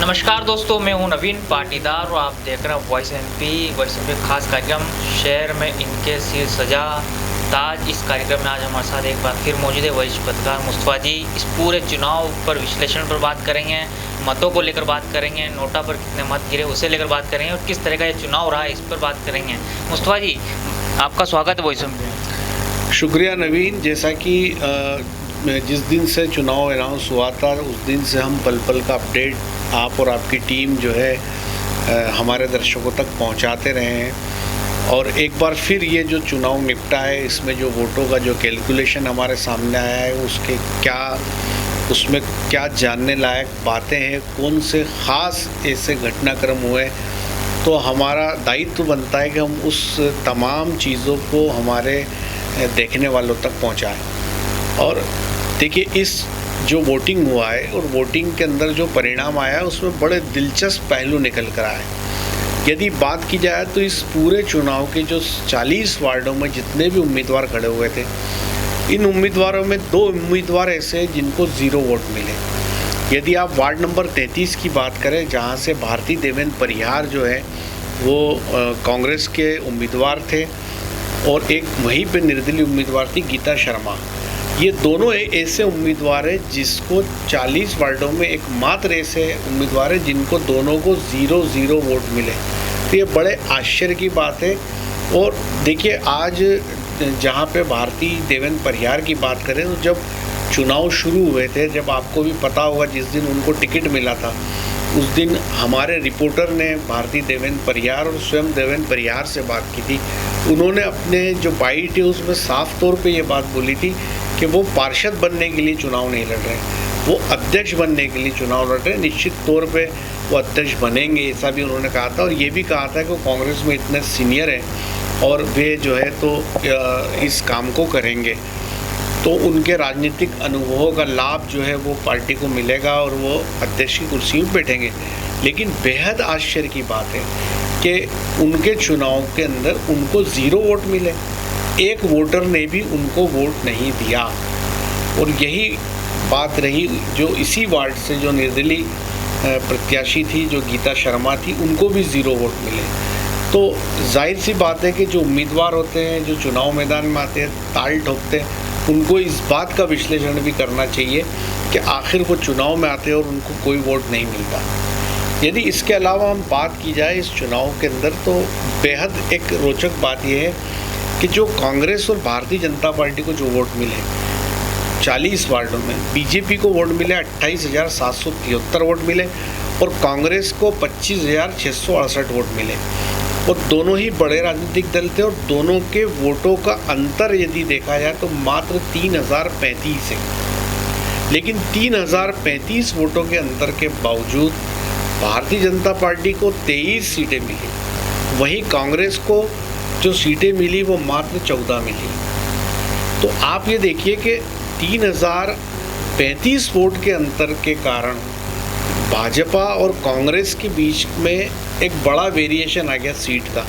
नमस्कार दोस्तों, मैं हूं नवीन पाटीदार और आप देख रहे हैं वॉइस एमपी खास कार्यक्रम शहर में इनके सिर सजा ताज। इस कार्यक्रम में आज हमारे साथ एक बार फिर मौजूद है वरिष्ठ पत्रकार मुस्तफा जी। इस पूरे चुनाव पर विश्लेषण पर बात करेंगे, मतों को लेकर बात करेंगे, नोटा पर कितने मत गिरे उसे लेकर बात करेंगे और किस तरह का ये चुनाव रहा है इस पर बात करेंगे। मुस्तफा जी, आपका स्वागत है वॉइस एमपी। शुक्रिया नवीन। जैसा कि जिस दिन से चुनाव अनाउंस हुआ था उस दिन से हम पल पल का अपडेट आप और आपकी टीम जो है हमारे दर्शकों तक पहुंचाते रहे हैं। और एक बार फिर ये जो चुनाव निपटा है इसमें जो वोटों का जो कैलकुलेशन हमारे सामने आया है उसमें क्या जानने लायक बातें हैं, कौन से ख़ास ऐसे घटनाक्रम हुए, तो हमारा दायित्व बनता है कि हम उस तमाम चीज़ों को हमारे देखने वालों तक पहुंचाएं। और देखिए, इस जो वोटिंग हुआ है और वोटिंग के अंदर जो परिणाम आया है उसमें बड़े दिलचस्प पहलू निकल कर आए। यदि बात की जाए तो इस पूरे चुनाव के जो 40 वार्डों में जितने भी उम्मीदवार खड़े हुए थे, इन उम्मीदवारों में 2 उम्मीदवार ऐसे हैं जिनको 0 वोट मिले। यदि आप वार्ड नंबर 33 की बात करें, जहां से भारती देवेन परिहार जो है वो कांग्रेस के उम्मीदवार थे और एक वहीं पे निर्दलीय उम्मीदवार थी गीता शर्मा। ये दोनों ऐसे उम्मीदवार हैं जिसको 40 वार्डों में एकमात्र ऐसे उम्मीदवार हैं जिनको दोनों को 0-0 वोट मिले। तो ये बड़े आश्चर्य की बात है। और देखिए, आज जहाँ पे भारती देवेन परिहार की बात करें तो जब चुनाव शुरू हुए थे, जब आपको भी पता होगा जिस दिन उनको टिकट मिला था उस दिन हमारे रिपोर्टर ने भारती देवेन परिहार और स्वयं देवेन परिहार से बात की थी। उन्होंने अपने जो बाइट है उसमें साफ तौर पे ये बात बोली थी कि वो पार्षद बनने के लिए चुनाव नहीं लड़ रहे, वो अध्यक्ष बनने के लिए चुनाव लड़ रहे हैं। निश्चित तौर पे वो अध्यक्ष बनेंगे, ऐसा भी उन्होंने कहा था। और ये भी कहा था कि वो कांग्रेस में इतने सीनियर हैं और वे जो है तो इस काम को करेंगे, तो उनके राजनीतिक अनुभवों का लाभ जो है वो पार्टी को मिलेगा और वो अध्यक्ष की कुर्सी में बैठेंगे। लेकिन बेहद आश्चर्य की बात है कि उनके चुनाव के अंदर उनको 0 वोट मिले, एक वोटर ने भी उनको वोट नहीं दिया। और यही बात रही जो इसी वार्ड से जो निर्दलीय प्रत्याशी थी, जो गीता शर्मा थी, उनको भी 0 वोट मिले। तो जाहिर सी बात है कि जो उम्मीदवार होते हैं, जो चुनाव मैदान में आते हैं, ताल ठोकते हैं, उनको इस बात का विश्लेषण भी करना चाहिए कि आखिर वो चुनाव में आते हैं और उनको कोई वोट नहीं मिलता। यदि इसके अलावा हम बात की जाए इस चुनाव के अंदर, तो बेहद एक रोचक बात यह है कि जो कांग्रेस और भारतीय जनता पार्टी को जो वोट मिले 40 वार्डों में, बीजेपी को वोट मिले 28,773 वोट मिले और कांग्रेस को 25,668 वोट मिले। और दोनों ही बड़े राजनीतिक दल थे और दोनों के वोटों का अंतर यदि देखा जाए तो मात्र 3,035 है। लेकिन 3,035 वोटों के अंतर के बावजूद भारतीय जनता पार्टी को 23 सीटें मिली, वहीं कांग्रेस को जो सीटें मिली वो मात्र 14 मिली। तो आप ये देखिए कि 3,035 वोट के अंतर के कारण भाजपा और कांग्रेस के बीच में एक बड़ा वेरिएशन आ गया सीट का।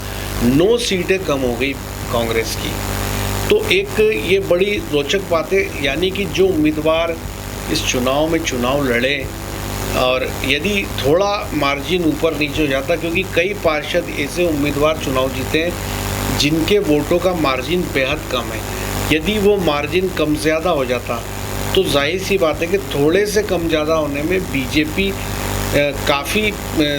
9 सीटें कम हो गई कांग्रेस की। तो एक ये बड़ी रोचक बात है, यानी कि जो उम्मीदवार इस चुनाव में चुनाव लड़े और यदि थोड़ा मार्जिन ऊपर नीचे हो जाता, क्योंकि कई पार्षद ऐसे उम्मीदवार चुनाव जीते हैं जिनके वोटों का मार्जिन बेहद कम है, यदि वो मार्जिन कम ज़्यादा हो जाता तो जाहिर सी बात है कि थोड़े से कम ज़्यादा होने में बीजेपी काफ़ी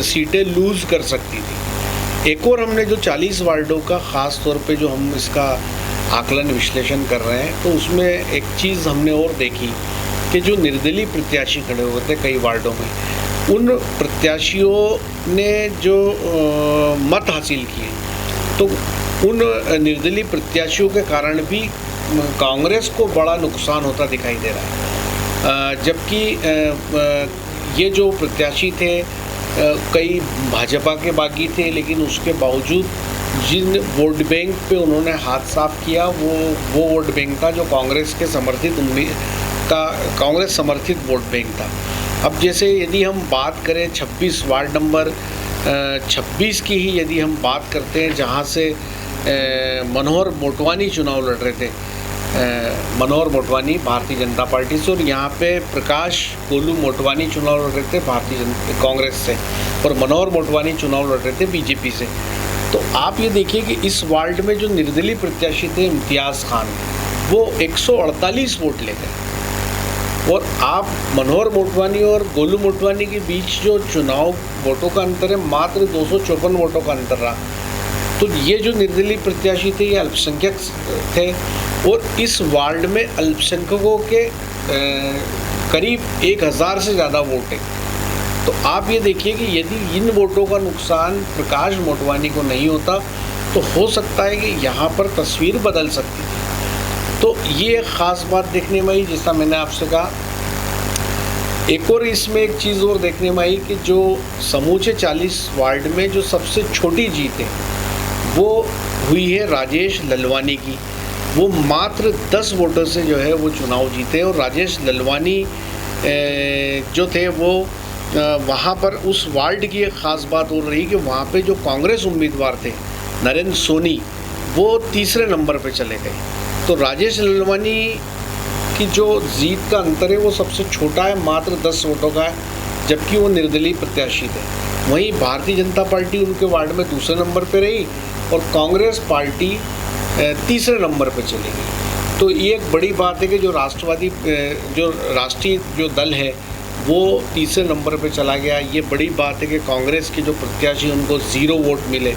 सीटें लूज़ कर सकती थी। एक और हमने जो 40 वार्डों का ख़ास तौर पे जो हम इसका आकलन विश्लेषण कर रहे हैं, तो उसमें एक चीज़ हमने और देखी कि जो निर्दलीय प्रत्याशी खड़े हुए थे कई वार्डों में, उन प्रत्याशियों ने जो मत हासिल किए, तो उन निर्दलीय प्रत्याशियों के कारण भी कांग्रेस को बड़ा नुकसान होता दिखाई दे रहा है। जबकि ये जो प्रत्याशी थे कई भाजपा के बागी थे, लेकिन उसके बावजूद जिन वोट बैंक पे उन्होंने हाथ साफ किया वो वोट बैंक था जो कांग्रेस समर्थित वोट बैंक था। अब जैसे यदि हम बात करें 26 वार्ड नंबर 26 की ही यदि हम बात करते हैं, जहाँ से मनोहर मोटवानी चुनाव लड़ रहे थे, मनोहर मोटवानी भारतीय जनता पार्टी से, और यहाँ पे प्रकाश गोलू मोटवानी चुनाव लड़ रहे थे कांग्रेस से, और मनोहर मोटवानी चुनाव लड़ रहे थे बीजेपी से। तो आप ये देखिए कि इस वार्ड में जो निर्दलीय प्रत्याशी थे इम्तियाज़ खान, वो 148 वोट ले गए, और आप मनोहर मोटवानी और गोलू मोटवानी के बीच जो चुनाव वोटों का अंतर है मात्र 254 वोटों का अंतर रहा। तो ये जो निर्दलीय प्रत्याशी थे ये अल्पसंख्यक थे, और इस वार्ड में अल्पसंख्यकों के करीब 1000 से ज़्यादा वोट है। तो आप ये देखिए कि यदि इन वोटों का नुकसान प्रकाश मोटवानी को नहीं होता तो हो सकता है कि यहाँ पर तस्वीर बदल सकती थी। तो ये एक ख़ास बात देखने में आई, जैसा मैंने आपसे कहा। एक और इसमें एक चीज़ और देखने में आई कि जो समूचे 40 वार्ड में जो सबसे छोटी जीत है वो हुई है राजेश ललवानी की। वो मात्र 10 वोटों से जो है वो चुनाव जीते, और राजेश ललवानी जो थे वो वहाँ पर उस वार्ड की एक ख़ास बात और रही कि वहाँ पे जो कांग्रेस उम्मीदवार थे नरेंद्र सोनी, वो तीसरे नंबर पे चले गए। तो राजेश ललवानी की जो जीत का अंतर है वो सबसे छोटा है, मात्र 10 वोटों का है, जबकि वो निर्दलीय प्रत्याशी थे। वहीं भारतीय जनता पार्टी उनके वार्ड में दूसरे नंबर पे रही, और कांग्रेस पार्टी तीसरे नंबर पे चली गई। तो ये एक बड़ी बात है कि जो राष्ट्रीय जो दल है वो तीसरे नंबर पे चला गया। ये बड़ी बात है कि कांग्रेस के जो प्रत्याशी उनको 0 वोट मिले।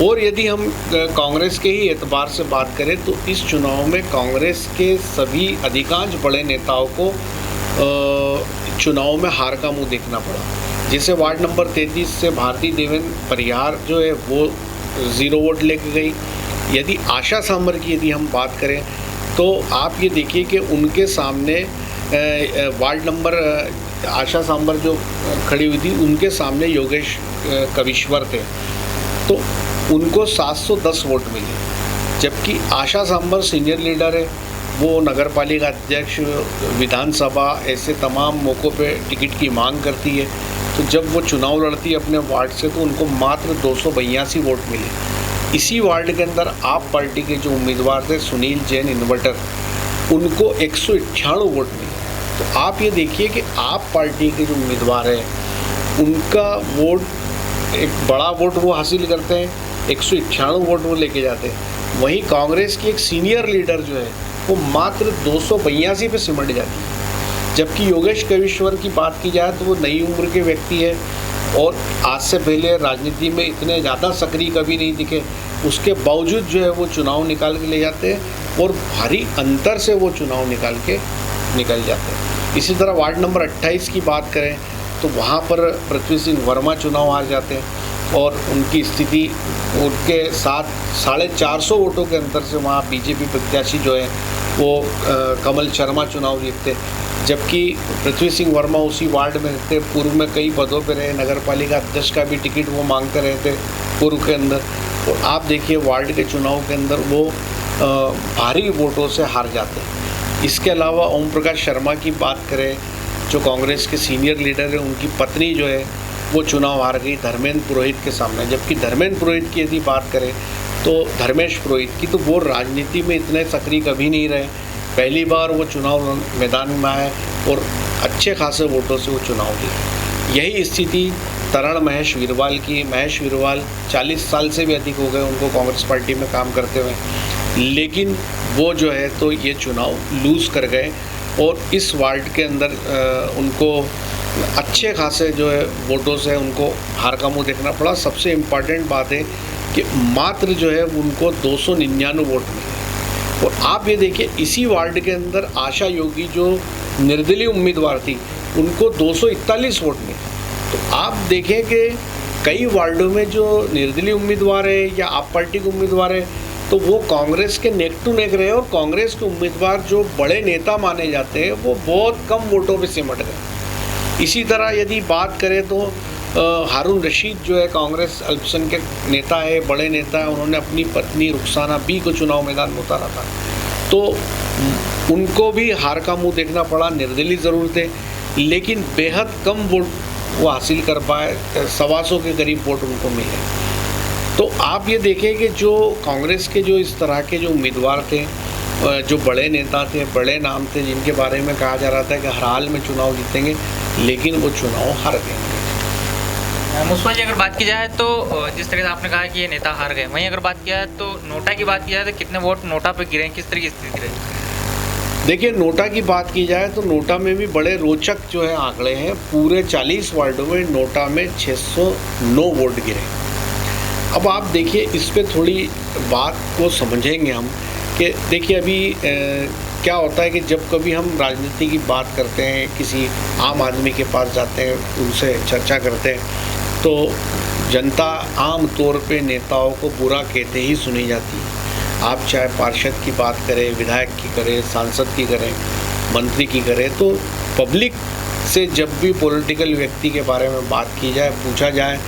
और यदि हम कांग्रेस के ही एतबार से बात करें तो इस चुनाव में कांग्रेस के सभी अधिकांश बड़े नेताओं को चुनाव में हार का मुंह देखना पड़ा। जैसे वार्ड नंबर 33 से भारती देवेन परिहार जो है वो 0 वोट लेके गई। यदि आशा सांबर की यदि हम बात करें तो आप ये देखिए कि उनके सामने वार्ड नंबर आशा सांबर जो खड़ी हुई थी उनके सामने योगेश कविश्वर थे, तो उनको 710 वोट मिले। जबकि आशा सांबर सीनियर लीडर है, वो नगर पालिका अध्यक्ष, विधानसभा, ऐसे तमाम मौक़ों पे टिकट की मांग करती है। तो जब वो चुनाव लड़ती है अपने वार्ड से तो उनको मात्र 282 वोट मिले। इसी वार्ड के अंदर आप पार्टी के जो उम्मीदवार थे सुनील जैन इन्वर्टर, उनको 198 वोट मिले। तो आप ये देखिए कि आप पार्टी के जो उम्मीदवार हैं उनका वोट, एक बड़ा वोट वो हासिल करते हैं, 198 वोट वो लेके जाते हैं। वहीं कांग्रेस की एक सीनियर लीडर जो है वो मात्र 282 पे सिमट जाती है। जबकि योगेश कविश्वर की बात की जाए तो वो नई उम्र के व्यक्ति है और आज से पहले राजनीति में इतने ज़्यादा सक्रिय कभी नहीं दिखे, उसके बावजूद जो है वो चुनाव निकाल के ले जाते हैं और भारी अंतर से वो चुनाव निकल जाते हैं। इसी तरह वार्ड नंबर 28 की बात करें तो वहाँ पर पृथ्वी सिंह वर्मा चुनाव हार जाते हैं और उनकी स्थिति उनके साथ 450 वोटों के अंतर से वहाँ बीजेपी प्रत्याशी जो है वो कमल शर्मा चुनाव जीतते। जबकि पृथ्वी सिंह वर्मा उसी वार्ड में रहते, पूर्व में कई पदों पर रहे, नगर पालिका अध्यक्ष का भी टिकट वो मांगते रहे थे पूर्व के अंदर। और आप देखिए वार्ड के चुनाव के अंदर वो भारी वोटों से हार जाते हैं। इसके अलावा ओम प्रकाश शर्मा की बात करें जो कांग्रेस के सीनियर लीडर हैं, उनकी पत्नी जो है वो चुनाव हार गई धर्मेंद्र पुरोहित के सामने। जबकि धर्मेंद्र पुरोहित की यदि बात करें तो धर्मेश पुरोहित की, तो वो राजनीति में इतने सक्रिय कभी नहीं रहे, पहली बार वो चुनाव मैदान में आए और अच्छे खासे वोटों से वो चुनाव जीते। यही स्थिति तरण महेश वीरवाल की। महेश वीरवाल 40 साल से भी अधिक हो गए उनको कांग्रेस पार्टी में काम करते हुए, लेकिन वो जो है तो ये चुनाव लूज़ कर गए और इस वार्ड के अंदर उनको अच्छे खासे जो है वोटों से उनको हार का मुंह देखना पड़ा। सबसे इम्पॉर्टेंट बात है कि मात्र जो है उनको 299 वोट मिले। और आप ये देखिए इसी वार्ड के अंदर आशा योगी जो निर्दलीय उम्मीदवार थी उनको 241 वोट मिले। तो आप देखें कि कई वार्डों में जो निर्दलीय उम्मीदवार है या आप पार्टी के उम्मीदवार है तो वो कांग्रेस के नेक टू नेक रहे और कांग्रेस के उम्मीदवार जो बड़े नेता माने जाते हैं वो बहुत कम वोटों पे सिमट गए। इसी तरह यदि बात करें तो हारून रशीद जो है कांग्रेस अल्पसंख्यक नेता है, बड़े नेता है, उन्होंने अपनी पत्नी रुखसाना बी को चुनाव मैदान में उतारा था, तो उनको भी हार का मुंह देखना पड़ा। निर्दलीय ज़रूर थे लेकिन बेहद कम वोट वो हासिल कर पाए, 125 के करीब वोट उनको मिले। तो आप ये देखें कि जो कांग्रेस के जो इस तरह के जो उम्मीदवार थे जो बड़े नेता थे, बड़े नाम थे, जिनके बारे में कहा जा रहा था कि हर हाल में चुनाव जीतेंगे, लेकिन वो चुनाव हार गए। मुस्तफा जी, अगर बात की जाए तो जिस तरह से आपने कहा कि ये नेता हार गए, वहीं अगर बात की जाए तो नोटा की बात की जाए तो कितने वोट नोटा पे गिरे, किस तरह की स्थिति रही? देखिए, नोटा की बात की जाए तो नोटा में भी बड़े रोचक जो है आंकड़े हैं। पूरे 40 वार्डों में नोटा में 609 वोट गिरे। अब आप देखिए, इस पे थोड़ी बात को समझेंगे हम कि देखिए अभी क्या होता है कि जब कभी हम राजनीति की बात करते हैं, किसी आम आदमी के पास जाते हैं, उनसे चर्चा करते हैं, तो जनता आम तौर पे नेताओं को बुरा कहते ही सुनी जाती है। आप चाहे पार्षद की बात करें, विधायक की करें, सांसद की करें, मंत्री की करें, तो पब्लिक से जब भी पॉलिटिकल व्यक्ति के बारे में बात की जाए, पूछा जाए,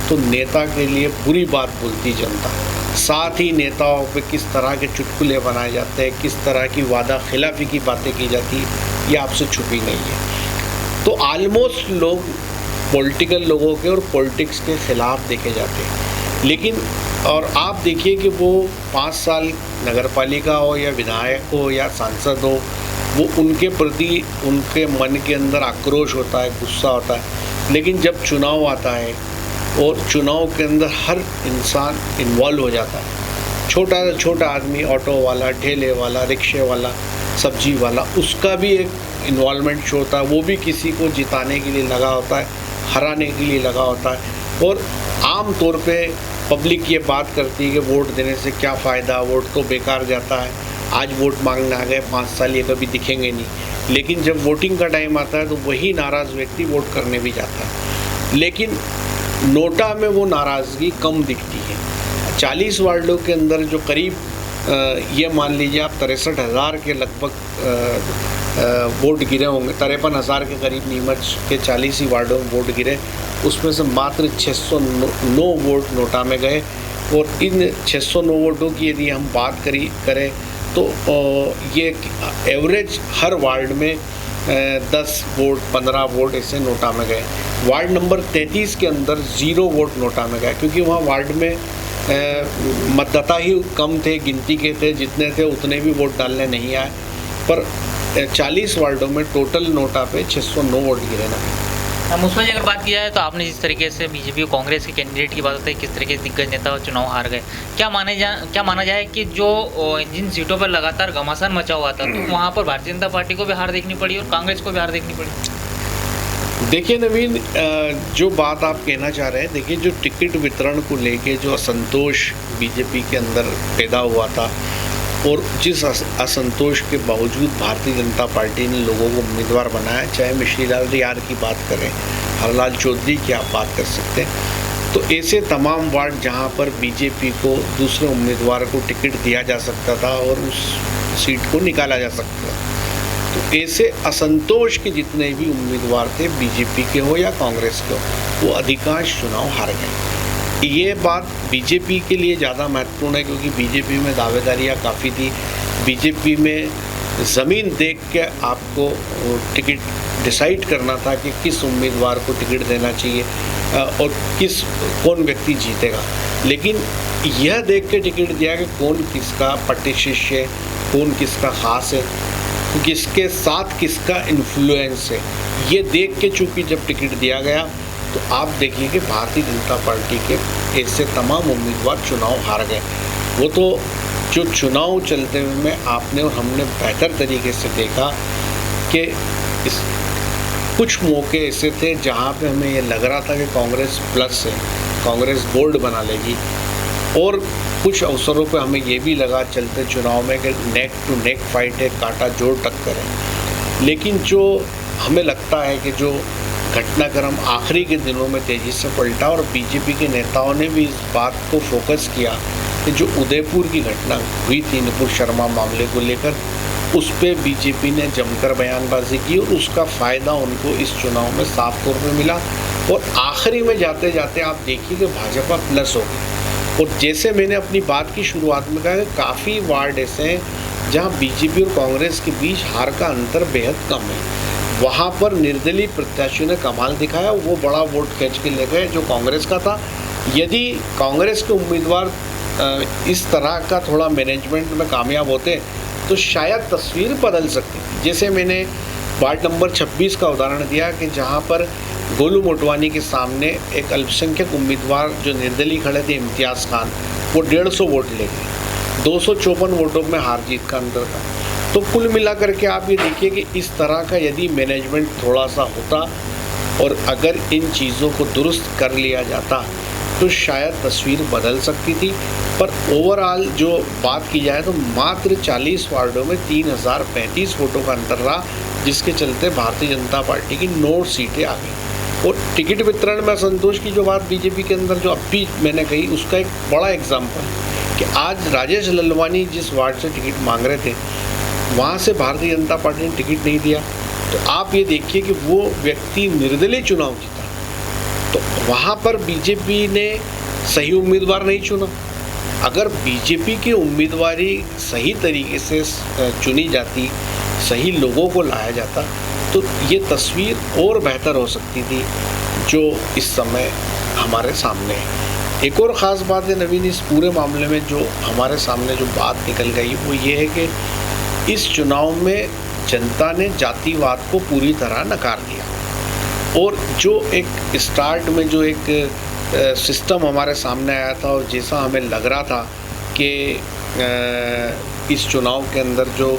तो नेता के लिए बुरी बात बोलती जनता। साथ ही नेताओं पे किस तरह के चुटकुले बनाए जाते हैं, किस तरह की वादा खिलाफी की बातें की जाती है, ये आपसे छुपी नहीं है। तो ऑलमोस्ट लोग पॉलिटिकल लोगों के और पॉलिटिक्स के खिलाफ देखे जाते हैं। लेकिन और आप देखिए कि वो 5 साल नगरपालिका हो या विधायक हो या सांसद हो, वो उनके प्रति उनके मन के अंदर आक्रोश होता है, गुस्सा होता है। लेकिन जब चुनाव आता है और चुनाव के अंदर हर इंसान इन्वॉल्व हो जाता है, छोटा से छोटा आदमी, ऑटो वाला, ठेले वाला, रिक्शे वाला, सब्जी वाला, उसका भी एक इन्वॉल्वमेंट शो होता है। वो भी किसी को जिताने के लिए लगा होता है, हराने के लिए लगा होता है। और आम तौर पे पब्लिक ये बात करती है कि वोट देने से क्या फ़ायदा, वोट तो बेकार जाता है, आज वोट मांगने आ गए, 5 साल ये कभी दिखेंगे नहीं। लेकिन जब वोटिंग का टाइम आता है तो वही नाराज़ व्यक्ति वोट करने भी जाता है। लेकिन नोटा में वो नाराज़गी कम दिखती है। 40 वार्डों के अंदर जो करीब ये मान लीजिए आप 63,000 के लगभग वोट गिरे होंगे, 53,000 के करीब नीमच के 40 ही वार्डों में वोट गिरे, उसमें से मात्र 609 वोट नोटा में गए। और इन 609 वोटों की यदि हम बात करें तो ये एवरेज हर वार्ड में 10 वोट, 15 वोट ऐसे नोटा में गए। वार्ड नंबर 33 के अंदर 0 वोट नोटा में गए, क्योंकि वहाँ वार्ड में मतदाता ही कम थे, गिनती के थे, जितने थे उतने भी वोट डालने नहीं आए। पर 40 वार्डों में टोटल नोटा पे 609 वोट गिरे ना। मुस्तफा जी, अगर बात की जाए तो आपने जिस तरीके से बीजेपी और कांग्रेस के कैंडिडेट की बात होती है, किस तरीके से दिग्गज नेता चुनाव हार गए, क्या माना जाए कि जो जिन सीटों पर लगातार घमासान मचा हुआ था, तो वहाँ पर भारतीय जनता पार्टी को भी हार देखनी पड़ी और कांग्रेस को भी हार देखनी पड़ी? देखिए नवीन, जो बात आप कहना चाह रहे हैं, देखिए जो टिकट वितरण को लेके जो असंतोष बीजेपी के अंदर पैदा हुआ था, और जिस असंतोष के बावजूद भारतीय जनता पार्टी ने लोगों को उम्मीदवार बनाया, चाहे मिश्री लाल रियार की बात करें, हरलाल चौधरी की आप बात कर सकते हैं, तो ऐसे तमाम वार्ड जहां पर बीजेपी को दूसरे उम्मीदवार को टिकट दिया जा सकता था और उस सीट को निकाला जा सकता था, तो ऐसे असंतोष के जितने भी उम्मीदवार थे, बीजेपी के हो या कांग्रेस के हो, वो अधिकांश चुनाव हार गए। ये बात बीजेपी के लिए ज़्यादा महत्वपूर्ण है, क्योंकि बीजेपी में दावेदारियाँ काफ़ी थी। बीजेपी में ज़मीन देख के आपको टिकट डिसाइड करना था कि किस उम्मीदवार को टिकट देना चाहिए और कौन व्यक्ति जीतेगा। लेकिन यह देख के टिकट दिया कि कौन किसका पट्टी शिष्य है, कौन किसका ख़ास है, किसके साथ किसका इन्फ्लुएंस है, ये देख के चूँकि जब टिकट दिया गया, तो आप देखिए कि भारतीय जनता पार्टी के ऐसे तमाम उम्मीदवार चुनाव हार गए। वो तो जो चुनाव चलते हुए में आपने और हमने बेहतर तरीके से देखा कि कुछ मौके ऐसे थे जहां पे हमें ये लग रहा था कि कांग्रेस प्लस है, कांग्रेस बोल्ड बना लेगी, और कुछ अवसरों पे हमें ये भी लगा चलते चुनाव में कि नेक टू नेक फाइट है, कांटा जोड़ टक्कर है। लेकिन जो हमें लगता है कि जो घटनाक्रम आखिरी के दिनों में तेज़ी से पलटा, और बीजेपी के नेताओं ने भी इस बात को फोकस किया कि जो उदयपुर की घटना हुई थी नुपुर शर्मा मामले को लेकर, उस पर बीजेपी ने जमकर बयानबाजी की और उसका फ़ायदा उनको इस चुनाव में साफ तौर पर मिला। और आखिरी में जाते जाते आप देखिए कि भाजपा प्लस हो गई। और जैसे मैंने अपनी बात की शुरुआत में कहा कि काफ़ी वार्ड ऐसे हैं जहाँ बीजेपी और कांग्रेस के बीच हार का अंतर बेहद कम है, वहाँ पर निर्दलीय प्रत्याशियों ने कमाल दिखाया, वो बड़ा वोट खींच के ले गए जो कांग्रेस का था। यदि कांग्रेस के उम्मीदवार इस तरह का थोड़ा मैनेजमेंट में कामयाब होते तो शायद तस्वीर बदल सकती थी। जैसे मैंने वार्ड नंबर 26 का उदाहरण दिया कि जहाँ पर गोलू मोटवानी के सामने एक अल्पसंख्यक उम्मीदवार जो निर्दलीय खड़े थे इम्तियाज़ खान, वो 150 वोट ले गए, 254 वोटों में हार जीत का अंतर था। तो कुल मिलाकर के आप ये देखिए कि इस तरह का यदि मैनेजमेंट थोड़ा सा होता और अगर इन चीज़ों को दुरुस्त कर लिया जाता तो शायद तस्वीर बदल सकती थी। पर ओवरऑल जो बात की जाए तो मात्र 40 वार्डों में 3035 वोटों का अंतर रहा, जिसके चलते भारतीय जनता पार्टी की 9 सीटें आ गई। और टिकट वितरण में असंतोष की जो बात बीजेपी के अंदर जो अब भी मैंने कही, उसका एक बड़ा एग्जाम्पल कि आज राजेश ललवानी जिस वार्ड से टिकट मांग रहे थे, वहाँ से भारतीय जनता पार्टी ने टिकट नहीं दिया। तो आप ये देखिए कि वो व्यक्ति निर्दलीय चुनाव जीता, तो वहाँ पर बीजेपी ने सही उम्मीदवार नहीं चुना। अगर बीजेपी की उम्मीदवारी सही तरीके से चुनी जाती, सही लोगों को लाया जाता, तो ये तस्वीर और बेहतर हो सकती थी जो इस समय हमारे सामने है। एक और ख़ास बात है नवीन, इस पूरे मामले में जो हमारे सामने जो बात निकल गई वो ये है कि इस चुनाव में जनता ने जातिवाद को पूरी तरह नकार दिया और जो एक स्टार्ट में जो एक सिस्टम हमारे सामने आया था और जैसा हमें लग रहा था कि इस चुनाव के अंदर जो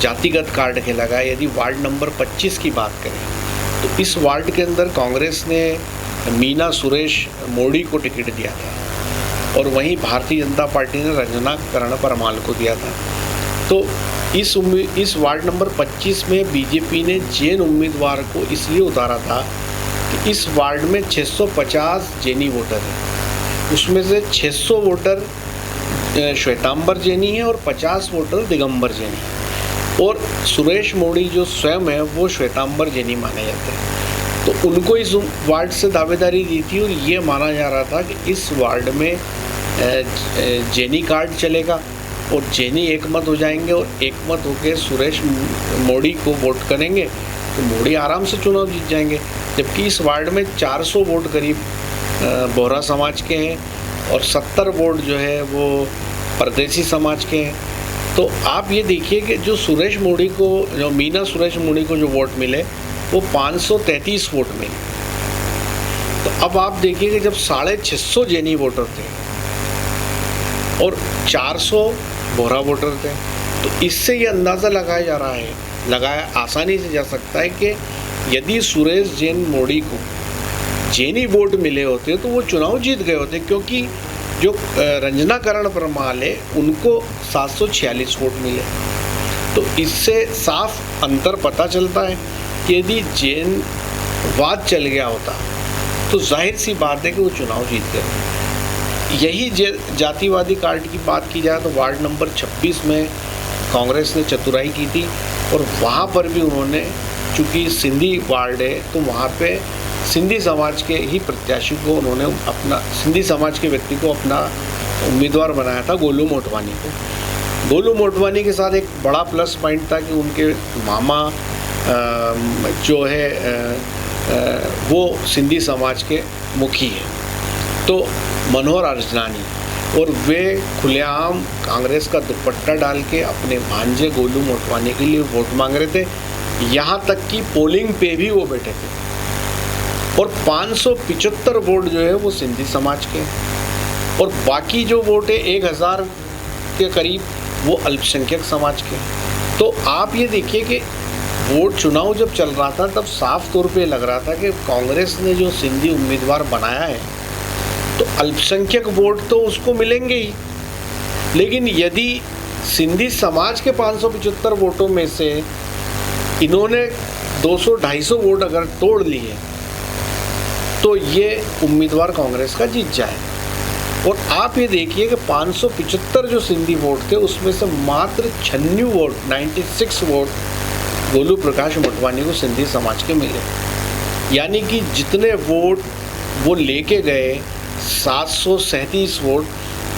जातिगत कार्ड खेला गया, यदि वार्ड नंबर 25 की बात करें तो इस वार्ड के अंदर कांग्रेस ने मीना सुरेश मोड़ी को टिकट दिया था और वहीं भारतीय जनता पार्टी ने रंजना करण परमाल को दिया था। तो इस वार्ड नंबर 25 में बीजेपी ने जैन उम्मीदवार को इसलिए उतारा था कि इस वार्ड में 650 जैनी वोटर हैं, उसमें से 600 वोटर श्वेतांबर जैनी है और 50 वोटर दिगंबर जैनी है और सुरेश मोड़ी जो स्वयं है वो श्वेतांबर जैनी माने जाते हैं। तो उनको इस वार्ड से दावेदारी दी थी और ये माना जा रहा था कि इस वार्ड में जैनी कार्ड चलेगा और जैनी एकमत हो जाएंगे और एकमत होकर सुरेश मोड़ी को वोट करेंगे तो मोड़ी आराम से चुनाव जीत जाएंगे। जबकि इस वार्ड में 400 वोट करीब बोहरा समाज के हैं और 70 वोट जो है वो परदेसी समाज के हैं। तो आप ये देखिए कि जो सुरेश मोड़ी को, जो मीना सुरेश मोड़ी को जो वोट मिले वो 533 वोट मिले। तो अब आप देखिए कि जब 650 जैनी वोटर थे और 400 बोहरा वोटर थे, तो इससे ये अंदाज़ा लगाया आसानी से जा सकता है कि यदि सुरेश जैन मोड़ी को जैनी वोट मिले होते तो वो चुनाव जीत गए होते, क्योंकि जो रंजना करण परमाल है उनको 746 वोट मिले। तो इससे साफ अंतर पता चलता है कि यदि जैन वाद चल गया होता तो जाहिर सी बात है कि वो चुनाव जीत गए। यही जातिवादी कार्ड की बात की जाए तो वार्ड नंबर 26 में कांग्रेस ने चतुराई की थी और वहाँ पर भी उन्होंने, चूँकि सिंधी वार्ड है तो वहाँ पे सिंधी समाज के ही प्रत्याशी को उन्होंने अपना, सिंधी समाज के व्यक्ति को अपना उम्मीदवार बनाया था, गोलू मोटवानी को। गोलू मोटवानी के साथ एक बड़ा प्लस पॉइंट था कि उनके मामा जो है वो सिंधी समाज के मुखी है, तो मनोहर अर्जनानी, और वे खुलेआम कांग्रेस का दुपट्टा डाल के अपने भांजे गोलू मोटवानी के लिए वोट मांग रहे थे। यहाँ तक कि पोलिंग पे भी वो बैठे थे और 575 वोट जो है वो सिंधी समाज के और बाकी जो वोट है 1000 के करीब वो अल्पसंख्यक समाज के। तो आप ये देखिए कि वोट चुनाव जब चल रहा था तब साफ तौर पे लग रहा था कि कांग्रेस ने जो सिंधी उम्मीदवार बनाया है तो अल्पसंख्यक वोट तो उसको मिलेंगे ही, लेकिन यदि सिंधी समाज के 575 वोटों में से इन्होंने 200-250 वोट अगर तोड़ लिए तो ये उम्मीदवार कांग्रेस का जीत जाए। और आप ये देखिए कि 575 जो सिंधी वोट थे उसमें से मात्र 96 वोट गोलू प्रकाश मोटवानी को सिंधी समाज के मिले, यानी कि जितने वोट वो लेके गए 737 वोट,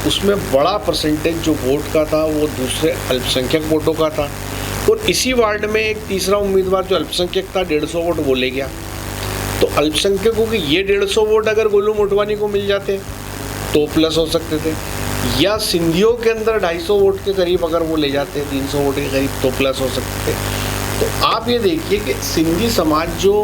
उसमें बड़ा परसेंटेज जो वोट का था वो दूसरे अल्पसंख्यक वोटों का था। और इसी वार्ड में एक तीसरा उम्मीदवार जो अल्पसंख्यक था 150 वोट वो ले गया। तो अल्पसंख्यकों के ये 150 वोट अगर गोलू मोटवानी को मिल जाते तो प्लस हो सकते थे, या सिंधियों के अंदर 250 वोट के करीब अगर वो ले जाते हैं, 300 वोट के करीब तो प्लस हो सकते थे। तो आप ये देखिए कि सिंधी समाज जो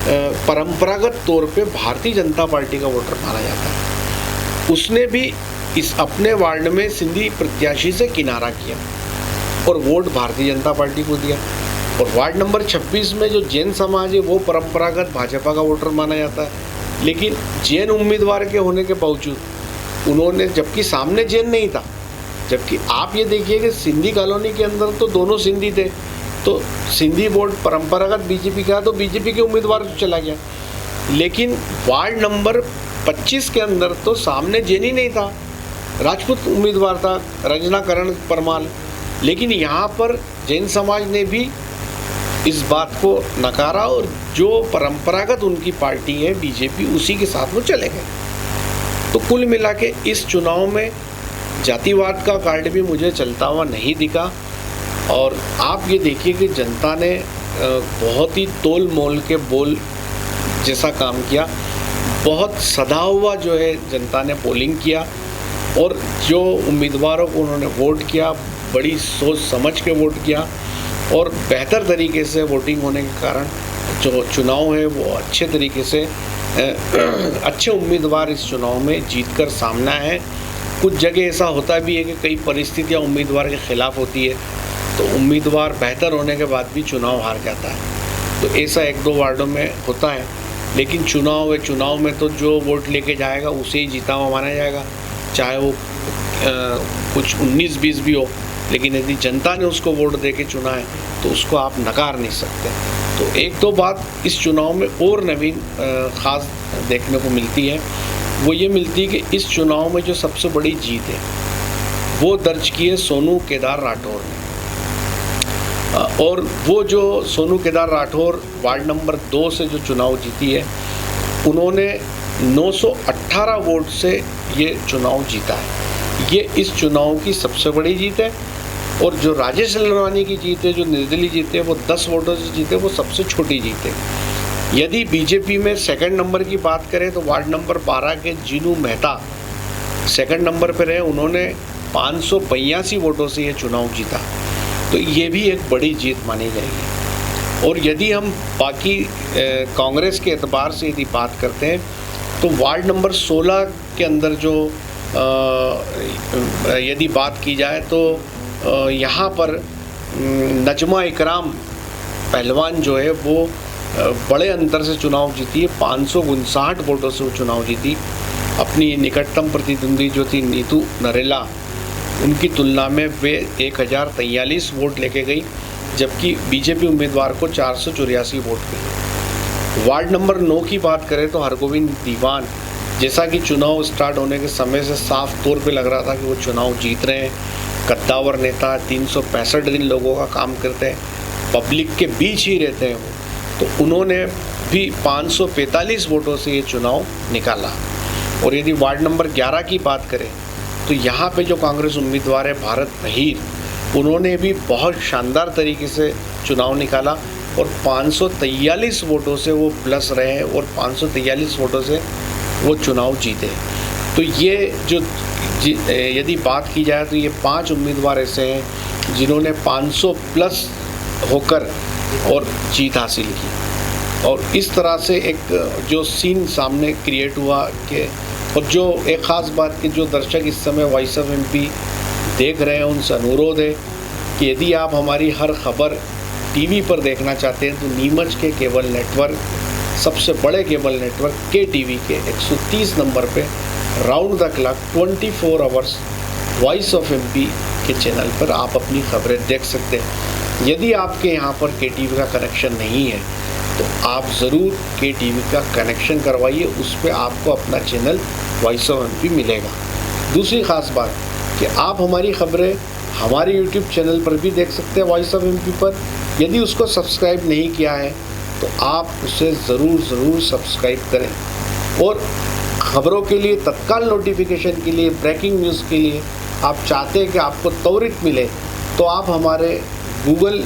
परंपरागत तौर पे भारतीय जनता पार्टी का वोटर माना जाता है, उसने भी इस अपने वार्ड में सिंधी प्रत्याशी से किनारा किया और वोट भारतीय जनता पार्टी को दिया। और वार्ड नंबर 26 में जो जैन समाज है वो परंपरागत भाजपा का वोटर माना जाता है, लेकिन जैन उम्मीदवार के होने के बावजूद उन्होंने, जबकि सामने जैन नहीं था, जबकि आप ये देखिए कि सिंधी कॉलोनी के अंदर तो दोनों सिंधी थे, तो सिंधी वोट परंपरागत बीजेपी का, तो बीजेपी के उम्मीदवार चला गया। लेकिन वार्ड नंबर 25 के अंदर तो सामने जैन ही नहीं था, राजपूत उम्मीदवार था, रंजना करण परमाल, लेकिन यहाँ पर जैन समाज ने भी इस बात को नकारा और जो परंपरागत उनकी पार्टी है बीजेपी, उसी के साथ वो चले गए। तो कुल मिला के इस चुनाव में जातिवाद का कार्ड भी मुझे चलता हुआ नहीं दिखा। और आप ये देखिए कि जनता ने बहुत ही तोल मोल के बोल जैसा काम किया, बहुत सधा हुआ जो है जनता ने पोलिंग किया, और जो उम्मीदवारों को उन्होंने वोट किया बड़ी सोच समझ के वोट किया, और बेहतर तरीके से वोटिंग होने के कारण जो चुनाव है वो अच्छे तरीके से अच्छे उम्मीदवार इस चुनाव में जीतकर सामने आए। कुछ जगह ऐसा होता भी है कि कई परिस्थितियां उम्मीदवार के खिलाफ होती है, तो उम्मीदवार बेहतर होने के बाद भी चुनाव हार जाता है। तो ऐसा 1-2 वार्डों में होता है, लेकिन चुनाव है, चुनाव में तो जो वोट लेके जाएगा उसे ही जीता हुआ माना जाएगा, चाहे वो कुछ 19-20 भी हो। लेकिन यदि जनता ने उसको वोट दे के चुना है तो उसको आप नकार नहीं सकते। तो 1-2 बात इस चुनाव में और नवीन ख़ास देखने को मिलती है, वो ये मिलती है कि इस चुनाव में जो सबसे बड़ी जीत है वो दर्ज की है सोनू केदार राठौर ने। और वो जो सोनू केदार राठौर वार्ड नंबर 2 से जो चुनाव जीती है, उन्होंने 918 वोट से ये चुनाव जीता है। ये इस चुनाव की सबसे बड़ी जीत है। और जो राजेश ललवानी की जीत है, जो निर्दलीय जीत है, वो 10 वोटों से जीते, वो सबसे छोटी जीत है। यदि बीजेपी में सेकंड नंबर की बात करें तो वार्ड नंबर 12 के जीनू मेहता सेकंड नंबर पर रहे, उन्होंने 582 वोटों से ये चुनाव जीता। तो ये भी एक बड़ी जीत मानी जाएगी। और यदि हम बाकी कांग्रेस के एतबार से यदि बात करते हैं तो वार्ड नंबर 16 के अंदर जो यदि बात की जाए तो यहाँ पर नजमा इकराम पहलवान जो है वो बड़े अंतर से चुनाव जीती है, 559 वोटों से वो चुनाव जीती। अपनी निकटतम प्रतिद्वंदी जो थी नीतू नरेला, उनकी तुलना में वे 1043 वोट लेके गई, जबकि बीजेपी उम्मीदवार को 484 वोट मिले। वार्ड नंबर 9 की बात करें तो हरगोविंद दीवान, जैसा कि चुनाव स्टार्ट होने के समय से साफ तौर पे लग रहा था कि वो चुनाव जीत रहे हैं, कद्दावर नेता, 365 दिन लोगों का काम करते हैं, पब्लिक के बीच ही रहते हैं वो, तो उन्होंने भी 545 वोटों से ये चुनाव निकाला। और यदि वार्ड नंबर 11 की बात करें तो यहाँ पे जो कांग्रेस उम्मीदवार है भारत बहीर, उन्होंने भी बहुत शानदार तरीके से चुनाव निकाला और 543 वोटों से वो प्लस रहे हैं और 543 वोटों से वो चुनाव जीते। तो ये जो यदि बात की जाए तो ये 5 उम्मीदवार ऐसे हैं जिन्होंने 500 प्लस होकर और जीत हासिल की। और इस तरह से एक जो सीन सामने क्रिएट हुआ कि, और जो एक ख़ास बात कि जो दर्शक इस समय वॉइस ऑफ एमपी देख रहे हैं उनसे अनुरोध है कि यदि आप हमारी हर खबर टीवी पर देखना चाहते हैं तो नीमच के केबल नेटवर्क, सबसे बड़े केबल नेटवर्क के टीवी के 130 नंबर पे round the clock 24 hours voice of MP के चैनल पर आप अपनी खबरें देख सकते हैं। यदि आपके यहाँ पर के टीवी का कनेक्शन नहीं है तो आप ज़रूर के टीवी का कनेक्शन करवाइए, उस पर आपको अपना चैनल वॉइस ऑफ एमपी मिलेगा। दूसरी ख़ास बात कि आप हमारी खबरें हमारे यूट्यूब चैनल पर भी देख सकते हैं वॉइस ऑफ एमपी पर। यदि उसको सब्सक्राइब नहीं किया है तो आप उसे ज़रूर सब्सक्राइब करें। और खबरों के लिए, तत्काल नोटिफिकेशन के लिए, ब्रेकिंग न्यूज़ के लिए आप चाहते हैं कि आपको त्वरित मिले तो आप हमारे Google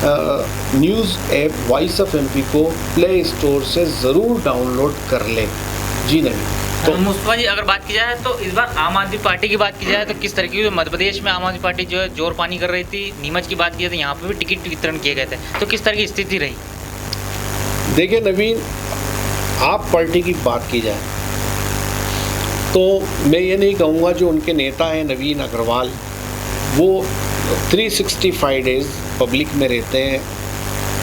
news app voice of MP को प्ले स्टोर से ज़रूर डाउनलोड कर लें। जी नहीं। तो मुस्तफा जी, अगर बात की जाए तो इस बार आम आदमी पार्टी की बात की जाए तो किस तरीके की, मध्य प्रदेश में आम आदमी पार्टी जो है जोर पानी कर रही थी, नीमच की बात की जाए तो यहाँ पे भी टिकट वितरण किए गए थे, तो किस तरह की स्थिति रही? देखिए नवीन, आप पार्टी की बात की जाए तो मैं ये नहीं कहूँगा जो उनके नेता हैं नवीन अग्रवाल, वो 365 डेज़ पब्लिक में रहते हैं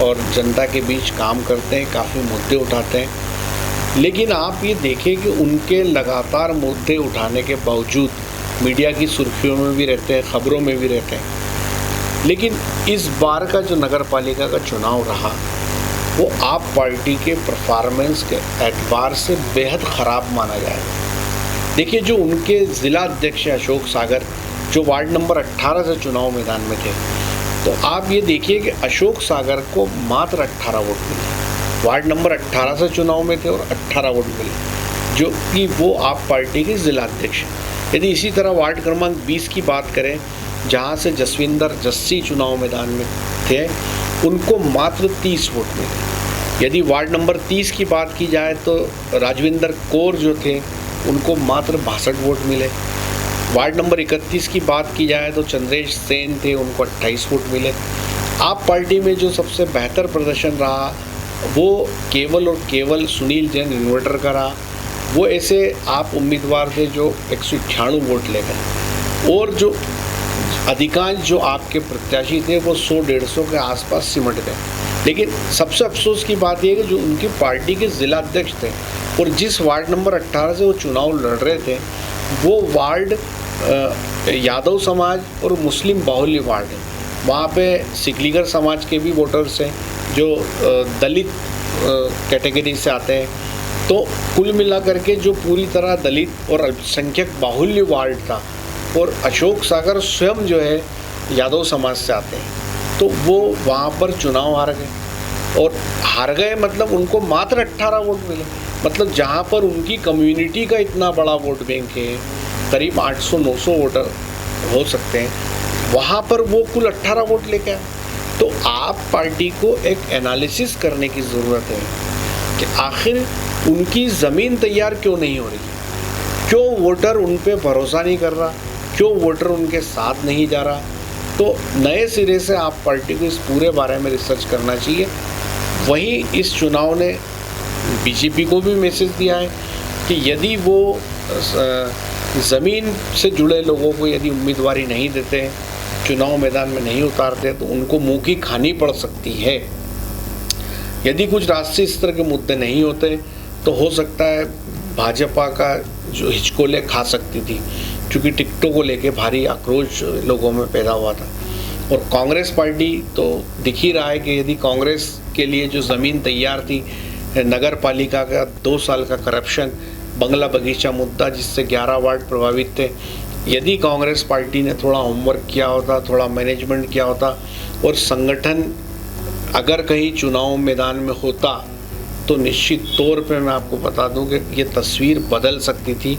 और जनता के बीच काम करते हैं, काफ़ी मुद्दे उठाते हैं। लेकिन आप ये देखें कि उनके लगातार मुद्दे उठाने के बावजूद मीडिया की सुर्खियों में भी रहते हैं, ख़बरों में भी रहते हैं। लेकिन इस बार का जो नगर पालिका का चुनाव रहा वो आप पार्टी के परफॉर्मेंस के एतबार से बेहद ख़राब माना जाएगा। देखिए, जो उनके ज़िला अध्यक्ष अशोक सागर जो वार्ड नंबर 18 से चुनाव मैदान में थे, तो आप ये देखिए कि अशोक सागर को मात्र 18 वोट मिले। वार्ड नंबर 18 से चुनाव में थे और 18 वोट मिले, जो कि वो आप पार्टी के ज़िला अध्यक्ष। यदि इसी तरह वार्ड क्रमांक 20 की बात करें, जहाँ से जसविंदर जस्सी चुनाव मैदान में थे, उनको मात्र 30 वोट मिले। यदि वार्ड नंबर 30 की बात की जाए तो राजविंदर कौर जो थे उनको मात्र 62 वोट मिले। वार्ड नंबर 31 की बात की जाए तो चंद्रेश सेन थे, उनको 28 वोट मिले। आप पार्टी में जो सबसे बेहतर प्रदर्शन रहा वो केवल और केवल सुनील जैन इन्वर्टर का रहा। वो ऐसे आप उम्मीदवार थे जो 198 वोट ले गए, और जो अधिकांश जो आपके प्रत्याशी थे वो 100-150 के आसपास सिमट गए। लेकिन सबसे अफसोस की बात यह है कि जो उनकी पार्टी के ज़िला अध्यक्ष थे और जिस वार्ड नंबर 18 से वो चुनाव लड़ रहे थे, वो वार्ड यादव समाज और मुस्लिम बाहुल्य वार्ड है। वहाँ पे सिकलीगर समाज के भी वोटर्स हैं जो दलित कैटेगरी से आते हैं। तो कुल मिलाकर के जो पूरी तरह दलित और अल्पसंख्यक बाहुल्य वार्ड था, और अशोक सागर स्वयं जो है यादव समाज से आते हैं, तो वो वहाँ पर चुनाव हार गए। और हार गए मतलब उनको मात्र 18 वोट मिले। मतलब जहाँ पर उनकी कम्युनिटी का इतना बड़ा वोट बैंक है, करीब 800-900 वोटर हो सकते हैं, वहाँ पर वो कुल 18 वोट लेके आए। तो आप पार्टी को एक एनालिसिस करने की ज़रूरत है कि आखिर उनकी ज़मीन तैयार क्यों नहीं हो रही, क्यों वोटर उन पे भरोसा नहीं कर रहा, क्यों वोटर उनके साथ नहीं जा रहा। तो नए सिरे से आप पार्टी को इस पूरे बारे में रिसर्च करना चाहिए। वहीं इस चुनाव ने बीजेपी को भी मैसेज दिया है कि यदि वो ज़मीन से जुड़े लोगों को यदि उम्मीदवारी नहीं देते, चुनाव मैदान में नहीं उतारते, तो उनको मुँह की खानी पड़ सकती है। यदि कुछ राष्ट्रीय स्तर के मुद्दे नहीं होते तो हो सकता है भाजपा का जो हिचकोले खा सकती थी, क्योंकि टिकटों को लेके भारी आक्रोश लोगों में पैदा हुआ था। और कांग्रेस पार्टी तो दिख ही रहा है कि यदि कांग्रेस के लिए जो ज़मीन तैयार थी, नगर पालिका का 2 साल का करप्शन, बंगला बगीचा मुद्दा जिससे 11 वार्ड प्रभावित थे, यदि कांग्रेस पार्टी ने थोड़ा होमवर्क किया होता, थोड़ा मैनेजमेंट किया होता और संगठन अगर कहीं चुनाव मैदान में होता, तो निश्चित तौर पे मैं आपको बता दूं कि ये तस्वीर बदल सकती थी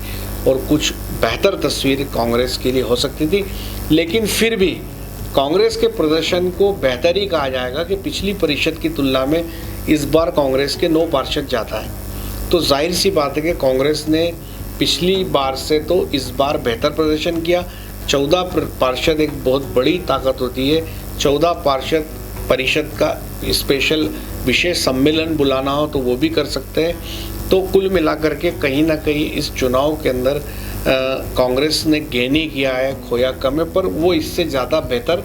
और कुछ बेहतर तस्वीर कांग्रेस के लिए हो सकती थी। लेकिन फिर भी कांग्रेस के प्रदर्शन को बेहतर ही कहा जाएगा कि पिछली परिषद की तुलना में इस बार कांग्रेस के 9 पार्षद ज़्यादा है। तो जाहिर सी बात है कि कांग्रेस ने पिछली बार से तो इस बार बेहतर प्रदर्शन किया। 14 पार्षद एक बहुत बड़ी ताकत होती है। 14 पार्षद परिषद का स्पेशल विशेष सम्मेलन बुलाना हो तो वो भी कर सकते हैं। तो कुल मिलाकर के कहीं ना कहीं इस चुनाव के अंदर कांग्रेस ने गेन ही किया है, खोया कम है, पर वो इससे ज़्यादा बेहतर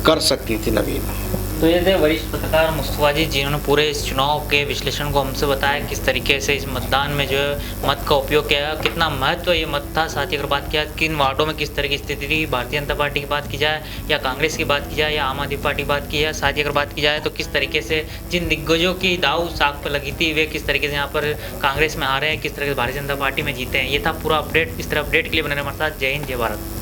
कर सकती थी नवीन। तो ये थे वरिष्ठ पत्रकार मुस्तफा जी, जिन्होंने पूरे इस चुनाव के विश्लेषण को हमसे बताया किस तरीके से इस मतदान में जो है मत का उपयोग किया, कितना महत्व ये मत था। साथ ही अगर बात किया किन वार्डों में किस तरह की स्थिति थी, भारतीय जनता पार्टी की बात की जाए या कांग्रेस की बात की जाए या आम आदमी पार्टी की बात की जाए, साथ ही अगर बात की जाए तो किस तरीके से जिन दिग्गजों की दाव साख पर लगी थी वे किस तरीके से यहाँ पर कांग्रेस में आ रहे हैं, किस तरह से भारतीय जनता पार्टी में जीते हैं। ये था पूरा अपडेट। इस तरह अपडेट के लिए बने रहे हमारे साथ। जय हिंद, जय भारत।